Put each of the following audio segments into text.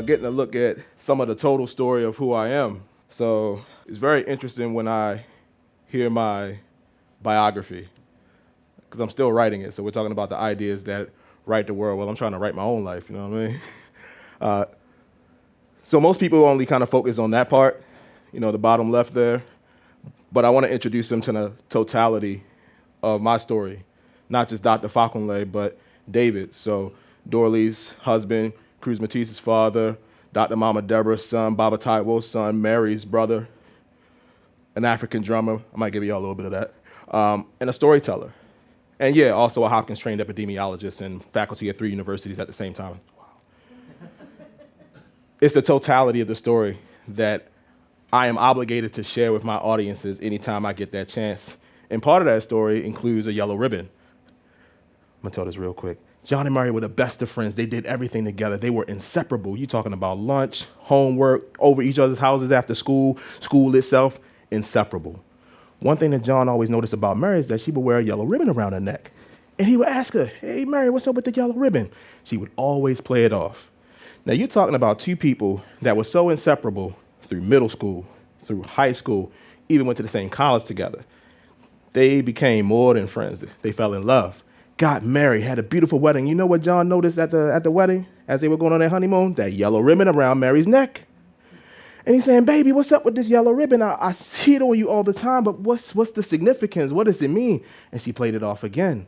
getting a look at some of the total story of who I am. So it's very interesting when I hear my biography, because I'm still writing it. So we're talking about the ideas that write the world. Well, I'm trying to write my own life, you know what I mean? So most people only kind of focus on that part, the bottom left there. But I want to introduce them to the totality of my story, not just Dr. Fakunle, but David. So Dorley's husband, Cruz Matisse's father, Dr. Mama Deborah's son, Baba Taiwo's son, Mary's brother, an African drummer. I might give you all a little bit of that. And a storyteller. And yeah, also a Hopkins-trained epidemiologist and faculty at 3 universities at the same time. Wow. It's the totality of the story that I am obligated to share with my audiences anytime I get that chance. And part of that story includes a yellow ribbon. I'm gonna tell this real quick. John and Mary were the best of friends. They did everything together. They were inseparable. You're talking about lunch, homework, over each other's houses after school, school itself, inseparable. One thing that John always noticed about Mary is that she would wear a yellow ribbon around her neck. And he would ask her, "Hey, Mary, what's up with the yellow ribbon?" She would always play it off. Now, you're talking about 2 people that were so inseparable through middle school, through high school, even went to the same college together. They became more than friends. They fell in love, got married, had a beautiful wedding. You know what John noticed at the wedding as they were going on their honeymoon? That yellow ribbon around Mary's neck. And he's saying, "Baby, what's up with this yellow ribbon? I see it on you all the time, but what's the significance? What does it mean?" And she played it off again.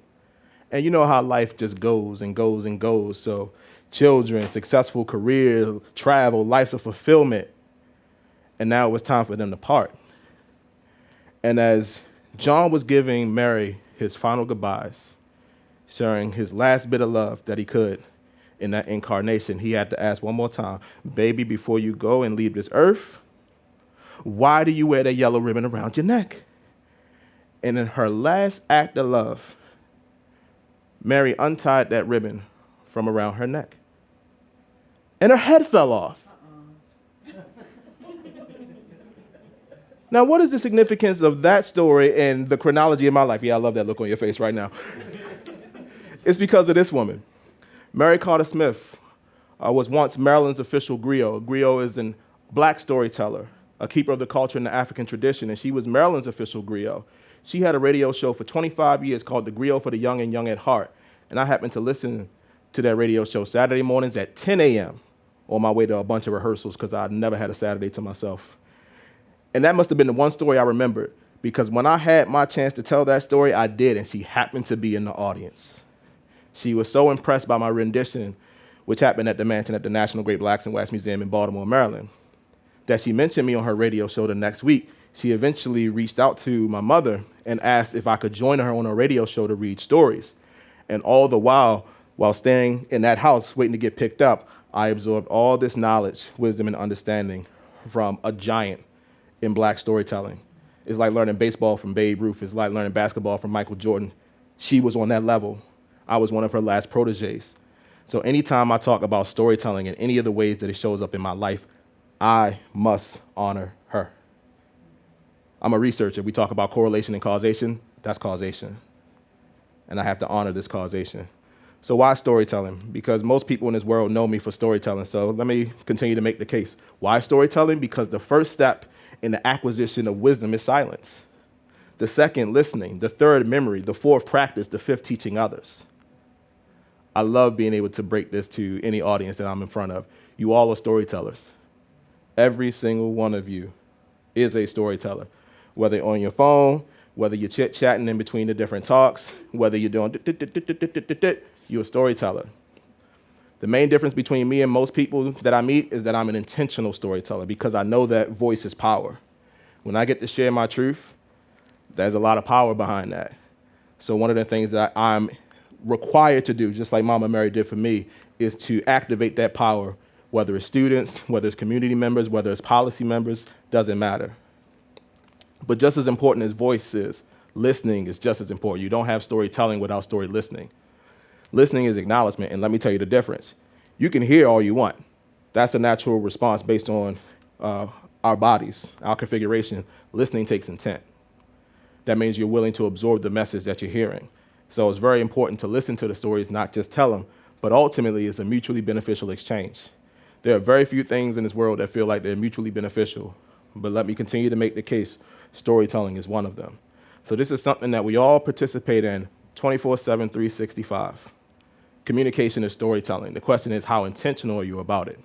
And you know how life just goes and goes and goes. So children, successful career, travel, lives of fulfillment. And now it was time for them to part. And as John was giving Mary his final goodbyes, sharing his last bit of love that he could in that incarnation, he had to ask one more time, "Baby, before you go and leave this earth, why do you wear that yellow ribbon around your neck?" And in her last act of love, Mary untied that ribbon from around her neck. And her head fell off. Now, what is the significance of that story and the chronology of my life? Yeah, I love that look on your face right now. It's because of this woman. Mary Carter Smith was once Maryland's official griot. A griot is a black storyteller, a keeper of the culture and the African tradition, and she was Maryland's official griot. She had a radio show for 25 years called The Griot for the Young and Young at Heart, and I happened to listen to that radio show Saturday mornings at 10 a.m. on my way to a bunch of rehearsals because I never had a Saturday to myself. And that must have been the one story I remembered, because when I had my chance to tell that story, I did, and she happened to be in the audience. She was so impressed by my rendition, which happened at the mansion at the National Great Blacks and Whites Museum in Baltimore, Maryland, that she mentioned me on her radio show the next week. She eventually reached out to my mother and asked if I could join her on her radio show to read stories. And all the while staying in that house waiting to get picked up, I absorbed all this knowledge, wisdom, and understanding from a giant in black storytelling. It's like learning baseball from Babe Ruth. It's like learning basketball from Michael Jordan. She was on that level. I was one of her last proteges. So anytime I talk about storytelling in any of the ways that it shows up in my life, I must honor her. I'm a researcher. We talk about correlation and causation. That's causation. And I have to honor this causation. So why storytelling? Because most people in this world know me for storytelling. So let me continue to make the case. Why storytelling? Because the first step in the acquisition of wisdom is silence. The second, listening. The third, memory. The fourth, practice. The fifth, teaching others. I love being able to break this to any audience that I'm in front of. You all are storytellers. Every single one of you is a storyteller. Whether on your phone, whether you're chit-chatting in between the different talks, whether you're doing you're a storyteller. The main difference between me and most people that I meet is that I'm an intentional storyteller, because I know that voice is power. When I get to share my truth, there's a lot of power behind that. So one of the things that I'm required to do, just like Mama Mary did for me, is to activate that power, whether it's students, whether it's community members, whether it's policy members, doesn't matter. But just as important as voice is, listening is just as important. You don't have storytelling without story listening. Listening is acknowledgement, and let me tell you the difference. You can hear all you want. That's a natural response based on our bodies, our configuration. Listening takes intent. That means you're willing to absorb the message that you're hearing. So it's very important to listen to the stories, not just tell them, but ultimately it's a mutually beneficial exchange. There are very few things in this world that feel like they're mutually beneficial, but let me continue to make the case. Storytelling is one of them. So this is something that we all participate in 24/7, 365. Communication is storytelling. The question is, how intentional are you about it?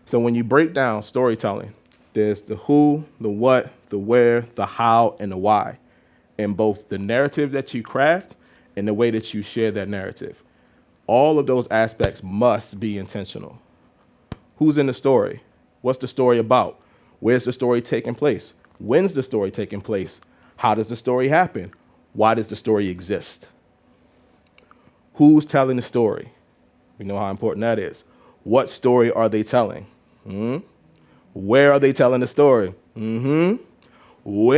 So when you break down storytelling, there's the who, the what, the where, the how, and the why, in both the narrative that you craft and the way that you share that narrative. All of those aspects must be intentional. Who's in the story? What's the story about? Where's the story taking place? When's the story taking place? How does the story happen? Why does the story exist? Who's telling the story? We know how important that is. What story are they telling? Where are they telling the story? When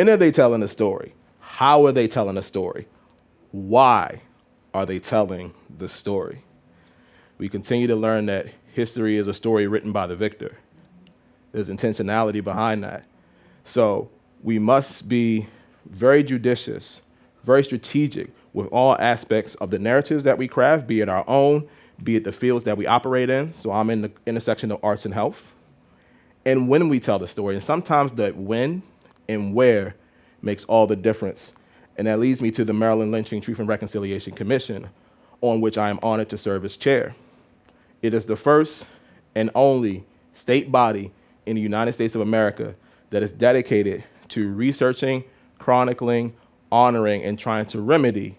are they telling the story? How are they telling the story? Why are they telling the story? We continue to learn that history is a story written by the victor. There's intentionality behind that. So we must be very judicious, very strategic with all aspects of the narratives that we craft, be it our own, be it the fields that we operate in. So I'm in the intersection of arts and health. And when we tell the story, and sometimes the when and where makes all the difference. And that leads me to the Maryland Lynching Truth and Reconciliation Commission, on which I am honored to serve as chair. It is the first and only state body in the United States of America that is dedicated to researching, chronicling, honoring, and trying to remedy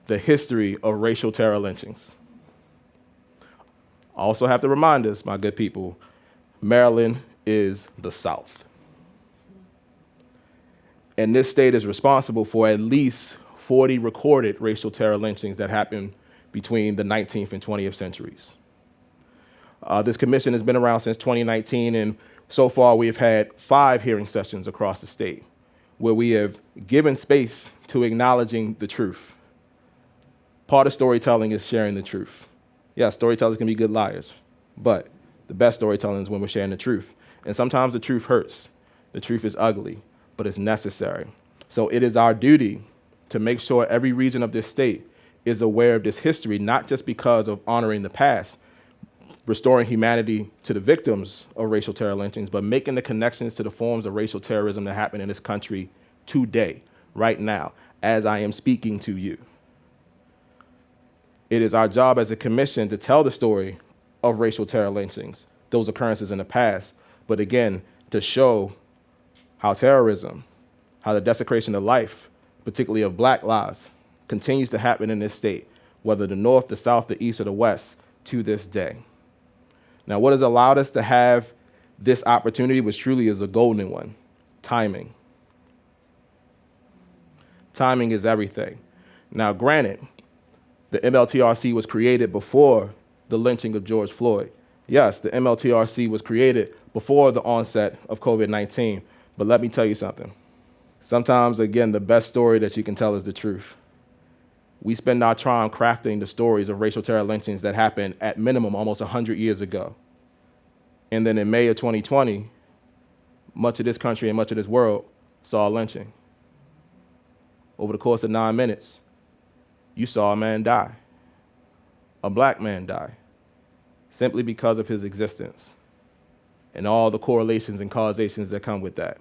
the history of racial terror lynchings. I also have to remind us, my good people, Maryland is the South. And this state is responsible for at least 40 recorded racial terror lynchings that happened between the 19th and 20th centuries. This commission has been around since 2019, and so far we have had 5 hearing sessions across the state where we have given space to acknowledging the truth. Part of storytelling is sharing the truth. Yeah, storytellers can be good liars, but the best storytelling is when we're sharing the truth. And sometimes the truth hurts. The truth is ugly, but it's necessary. So it is our duty to make sure every region of this state is aware of this history, not just because of honoring the past, restoring humanity to the victims of racial terror lynchings, but making the connections to the forms of racial terrorism that happen in this country today, right now, as I am speaking to you. It is our job as a commission to tell the story of racial terror lynchings, those occurrences in the past, but again, to show how terrorism, how the desecration of life, particularly of Black lives, continues to happen in this state, whether the North, the South, the East, or the West, to this day. Now, what has allowed us to have this opportunity, which truly is a golden one? Timing. Timing is everything. Now, granted, the MLTRC was created before the lynching of George Floyd. Yes, the MLTRC was created before the onset of COVID-19, but let me tell you something. Sometimes, again, the best story that you can tell is the truth. We spend our time crafting the stories of racial terror lynchings that happened at minimum almost 100 years ago. And then in May of 2020, much of this country and much of this world saw a lynching. Over the course of 9 minutes, you saw a man die, a Black man die, simply because of his existence and all the correlations and causations that come with that.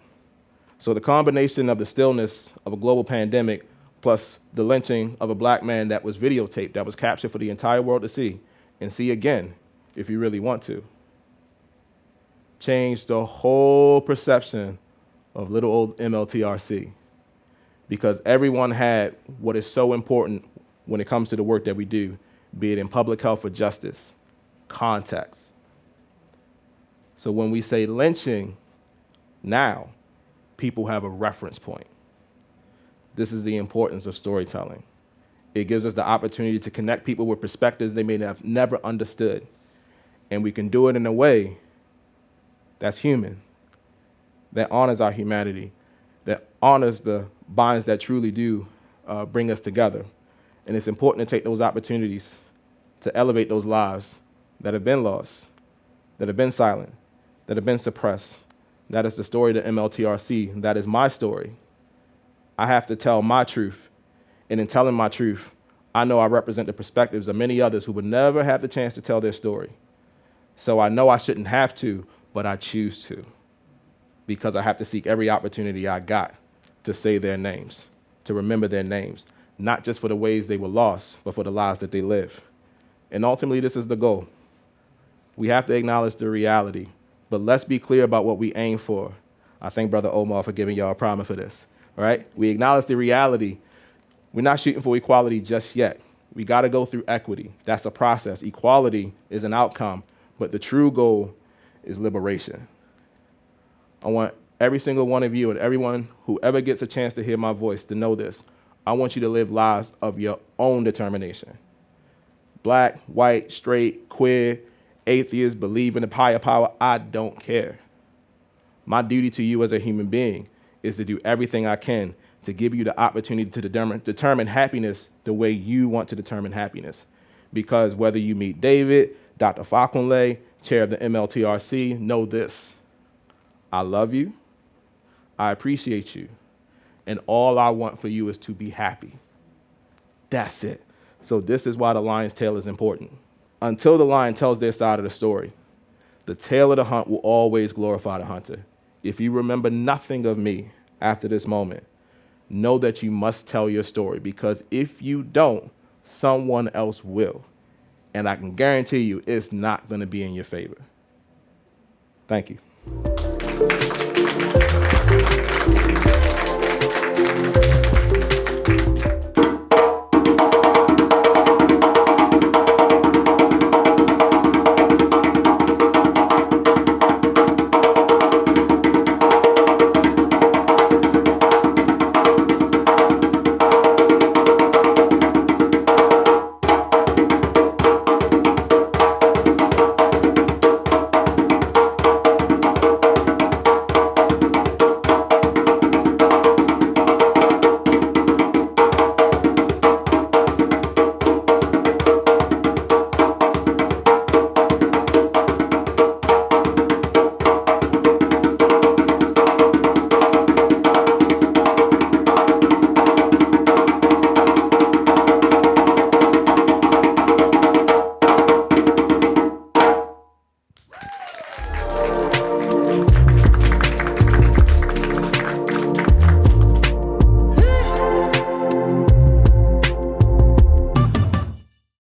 So the combination of the stillness of a global pandemic plus the lynching of a Black man that was videotaped, that was captured for the entire world to see, and see again, if you really want to, changed the whole perception of little old MLTRC, because everyone had what is so important when it comes to the work that we do, be it in public health or justice, context. So when we say lynching now, people have a reference point. This is the importance of storytelling. It gives us the opportunity to connect people with perspectives they may have never understood. And we can do it in a way that's human, that honors our humanity, that honors the bonds that truly do bring us together. And it's important to take those opportunities to elevate those lives that have been lost, that have been silent, that have been suppressed. That is the story of the MLTRC. That is my story. I have to tell my truth. And in telling my truth, I know I represent the perspectives of many others who would never have the chance to tell their story. So I know I shouldn't have to, but I choose to, because I have to seek every opportunity I got to say their names, to remember their names, not just for the ways they were lost, but for the lives that they live. And ultimately, this is the goal. We have to acknowledge the reality, but let's be clear about what we aim for. I thank Brother Omar for giving y'all a primer for this, all right? We acknowledge the reality. We're not shooting for equality just yet. We got to go through equity. That's a process. Equality is an outcome, but the true goal is liberation. I want every single one of you and everyone who ever gets a chance to hear my voice to know this. I want you to live lives of your own determination. Black, white, straight, queer, atheist, believe in a higher power, I don't care. My duty to you as a human being is to do everything I can to give you the opportunity to determine happiness the way you want to determine happiness. Because whether you meet David, Dr. Fakunle, chair of the MLTRC, know this. I love you, I appreciate you, and all I want for you is to be happy. That's it. So this is why the lion's tail is important. Until the lion tells their side of the story, the tail of the hunt will always glorify the hunter. If you remember nothing of me after this moment, know that you must tell your story, because if you don't, someone else will. And I can guarantee you it's not going to be in your favor. Thank you.